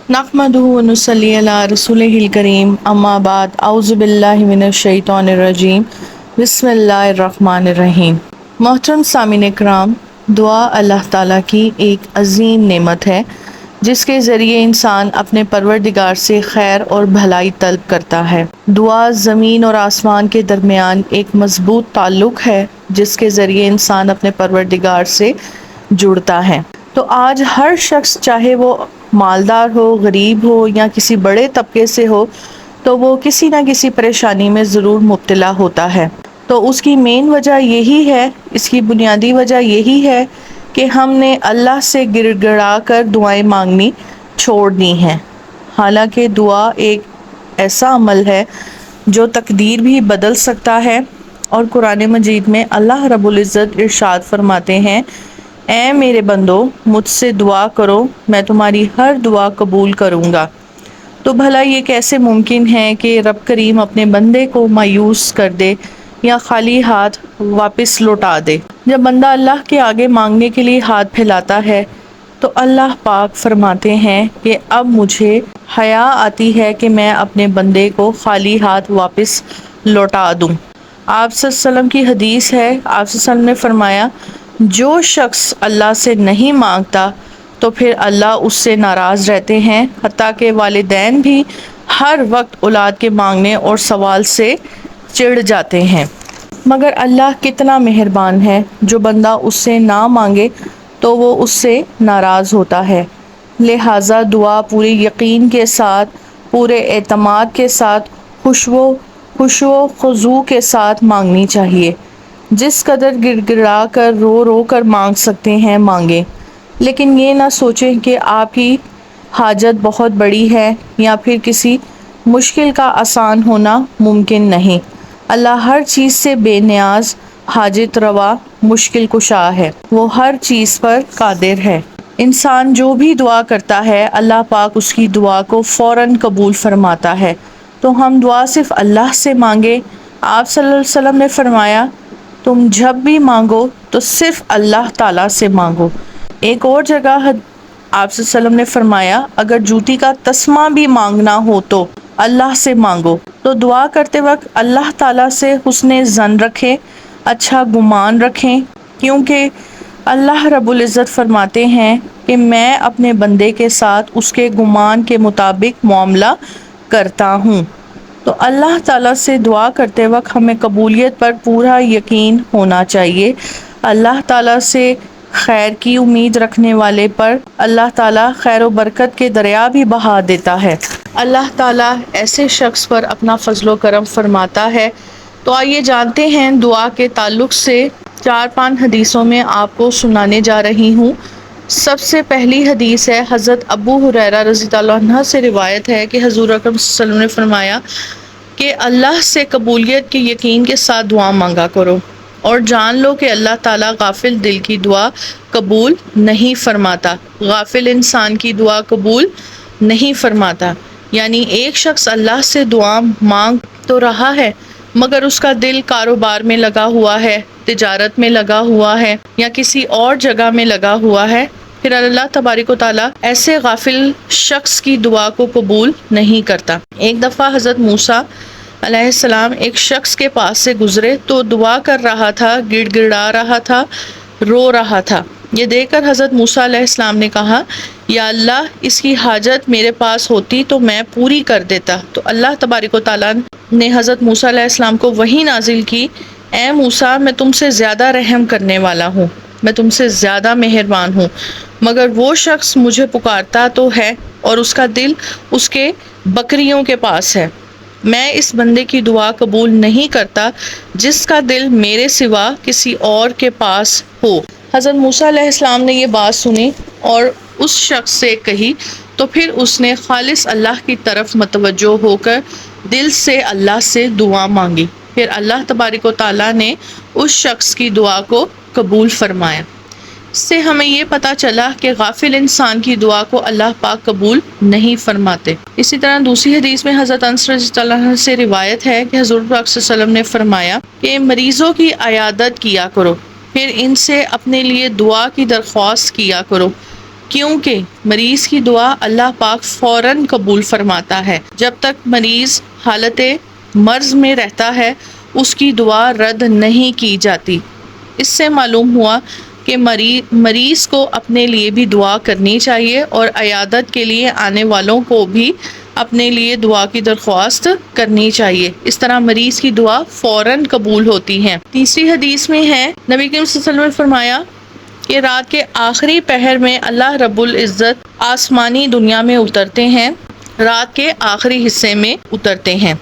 نحمدہ ونصلی علی رسولہ الکریم اما بعد اعوذ باللہ من الشیطان الرجیم بسم اللہ الرحمن الرحیم۔ محترم سامعین اکرام، دعا اللہ تعالیٰ کی ایک عظیم نعمت ہے جس کے ذریعے انسان اپنے پروردگار سے خیر اور بھلائی طلب کرتا ہے۔ دعا زمین اور آسمان کے درمیان ایک مضبوط تعلق ہے جس کے ذریعے انسان اپنے پروردگار سے جڑتا ہے۔ تو آج ہر شخص، چاہے وہ مالدار ہو، غریب ہو یا کسی بڑے طبقے سے ہو، تو وہ کسی نہ کسی پریشانی میں ضرور مبتلا ہوتا ہے۔ تو اس کی مین وجہ یہی ہے، اس کی بنیادی وجہ یہی ہے کہ ہم نے اللہ سے گڑ گڑا کر دعائیں مانگنی چھوڑ دی ہیں۔ حالانکہ دعا ایک ایسا عمل ہے جو تقدیر بھی بدل سکتا ہے، اور قرآن مجید میں اللہ رب العزت ارشاد فرماتے ہیں، اے میرے بندو، مجھ سے دعا کرو، میں تمہاری ہر دعا قبول کروں گا۔ تو بھلا یہ کیسے ممکن ہے کہ رب کریم اپنے بندے کو مایوس کر دے یا خالی ہاتھ واپس لوٹا دے؟ جب بندہ اللہ کے آگے مانگنے کے لیے ہاتھ پھیلاتا ہے تو اللہ پاک فرماتے ہیں کہ اب مجھے حیا آتی ہے کہ میں اپنے بندے کو خالی ہاتھ واپس لوٹا دوں۔ آپ صلی اللہ علیہ وسلم کی حدیث ہے، آپ صلی اللہ علیہ وسلم نے فرمایا، جو شخص اللہ سے نہیں مانگتا تو پھر اللہ اس سے ناراض رہتے ہیں، حتیٰ کہ والدین بھی ہر وقت اولاد کے مانگنے اور سوال سے چڑ جاتے ہیں۔ مگر اللہ کتنا مہربان ہے، جو بندہ اس سے نہ مانگے تو وہ اس سے ناراض ہوتا ہے۔ لہٰذا دعا پورے یقین کے ساتھ، پورے اعتماد کے ساتھ، خشوع و خضوع کے ساتھ مانگنی چاہیے۔ جس قدر گڑ گڑا کر رو رو کر مانگ سکتے ہیں مانگیں، لیکن یہ نہ سوچیں کہ آپ کی حاجت بہت بڑی ہے یا پھر کسی مشکل کا آسان ہونا ممکن نہیں۔ اللہ ہر چیز سے بے نیاز، حاجت روا، مشکل کشا ہے، وہ ہر چیز پر قادر ہے۔ انسان جو بھی دعا کرتا ہے اللہ پاک اس کی دعا کو فوراً قبول فرماتا ہے۔ تو ہم دعا صرف اللہ سے مانگے۔ آپ صلی اللہ علیہ وسلم نے فرمایا، تم جب بھی مانگو تو صرف اللہ تعالیٰ سے مانگو۔ ایک اور جگہ آپ صلی اللہ علیہ وسلم نے فرمایا، اگر جوتی کا تسمہ بھی مانگنا ہو تو اللہ سے مانگو۔ تو دعا کرتے وقت اللہ تعالیٰ سے حسن ظن رکھیں، اچھا گمان رکھیں، کیونکہ اللہ رب العزت فرماتے ہیں کہ میں اپنے بندے کے ساتھ اس کے گمان کے مطابق معاملہ کرتا ہوں۔ تو اللہ تعالیٰ سے دعا کرتے وقت ہمیں قبولیت پر پورا یقین ہونا چاہیے۔ اللہ تعالیٰ سے خیر کی امید رکھنے والے پر اللہ تعالیٰ خیر و برکت کے دریا بھی بہا دیتا ہے۔ اللہ تعالیٰ ایسے شخص پر اپنا فضل و کرم فرماتا ہے۔ تو آئیے جانتے ہیں دعا کے تعلق سے 4-5 حدیثوں میں آپ کو سنانے جا رہی ہوں۔ سب سے پہلی حدیث ہے، حضرت ابو ہریرہ رضی اللہ عنہ سے روایت ہے کہ حضور اکرم صلی اللہ علیہ وسلم نے فرمایا کہ اللہ سے قبولیت کے یقین کے ساتھ دعا مانگا کرو، اور جان لو کہ اللہ تعالیٰ غافل دل کی دعا قبول نہیں فرماتا۔ غافل انسان کی دعا قبول نہیں فرماتا، یعنی ایک شخص اللہ سے دعا مانگ تو رہا ہے مگر اس کا دل کاروبار میں لگا ہوا ہے، تجارت میں لگا ہوا ہے یا کسی اور جگہ میں لگا ہوا ہے، پھر اللہ تبارک و تعالیٰ ایسے غافل شخص کی دعا کو قبول نہیں کرتا۔ ایک دفعہ حضرت موسیٰ علیہ السلام ایک شخص کے پاس سے گزرے تو دعا کر رہا تھا، گڑ گڑا رہا تھا، رو رہا تھا۔ یہ دیکھ کر حضرت موسیٰ علیہ السلام نے کہا، یا اللہ، اس کی حاجت میرے پاس ہوتی تو میں پوری کر دیتا۔ تو اللہ تبارک و تعالیٰ نے حضرت موسیٰ علیہ السلام کو وحی نازل کی، اے موسیٰ، میں تم سے زیادہ رحم کرنے والا ہوں، میں تم سے زیادہ مہربان ہوں، مگر وہ شخص مجھے پکارتا تو ہے اور اس کا دل اس کے بکریوں کے پاس ہے۔ میں اس بندے کی دعا قبول نہیں کرتا جس کا دل میرے سوا کسی اور کے پاس ہو۔ حضرت موسیٰ علیہ السلام نے یہ بات سنی اور اس شخص سے کہی، تو پھر اس نے خالص اللہ کی طرف متوجہ ہو کر دل سے اللہ سے دعا مانگی، پھر اللہ تبارک و تعالیٰ نے اس شخص کی دعا کو قبول فرمایا۔ اس سے ہمیں یہ پتہ چلا کہ غافل انسان کی دعا کو اللہ پاک قبول نہیں فرماتے۔ اسی طرح دوسری حدیث میں حضرت انس رضی اللہ عنہ سے روایت ہے کہ حضور پاک صلی اللہ علیہ وسلم نے فرمایا کہ مریضوں کی عیادت کیا کرو، پھر ان سے اپنے لیے دعا کی درخواست کیا کرو، کیونکہ مریض کی دعا اللہ پاک فوراً قبول فرماتا ہے۔ جب تک مریض حالت مرض میں رہتا ہے اس کی دعا رد نہیں کی جاتی۔ اس سے معلوم ہوا کہ مریض کو اپنے لیے بھی دعا کرنی چاہیے اور عیادت کے لیے آنے والوں کو بھی اپنے لیے دعا کی درخواست کرنی چاہیے۔ اس طرح مریض کی دعا فوراً قبول ہوتی ہے۔ تیسری حدیث میں ہے، نبی کریم صلی اللہ علیہ وسلم نے فرمایا کہ رات کے آخری پہر میں اللہ رب العزت آسمانی دنیا میں اترتے ہیں، رات کے آخری حصے میں اترتے ہیں۔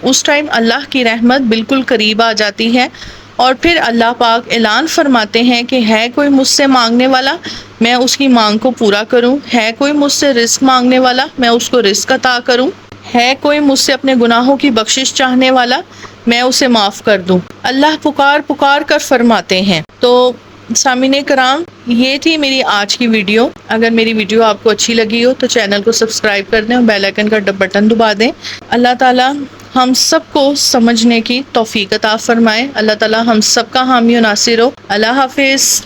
اس ٹائم اللہ کی رحمت بالکل قریب آ جاتی ہے اور پھر اللہ پاک اعلان فرماتے ہیں کہ ہے کوئی مجھ سے مانگنے والا، میں اس کی مانگ کو پورا کروں، ہے کوئی مجھ سے رزق مانگنے والا، میں اس کو رزق عطا کروں، ہے کوئی مجھ سے اپنے گناہوں کی بخشش چاہنے والا، میں اسے معاف کر دوں۔ اللہ پکار کر فرماتے ہیں۔ تو سامعین کرام، یہ تھی میری آج کی ویڈیو۔ اگر میری ویڈیو آپ کو اچھی لگی ہو تو چینل کو سبسکرائب کر دیں اور بیل آئیکن کا بٹن دبا دیں۔ اللہ تعالیٰ ہم سب کو سمجھنے کی توفیق عطا فرمائے۔ اللہ تعالیٰ ہم سب کا حامی و ناصر ہو۔ اللہ حافظ۔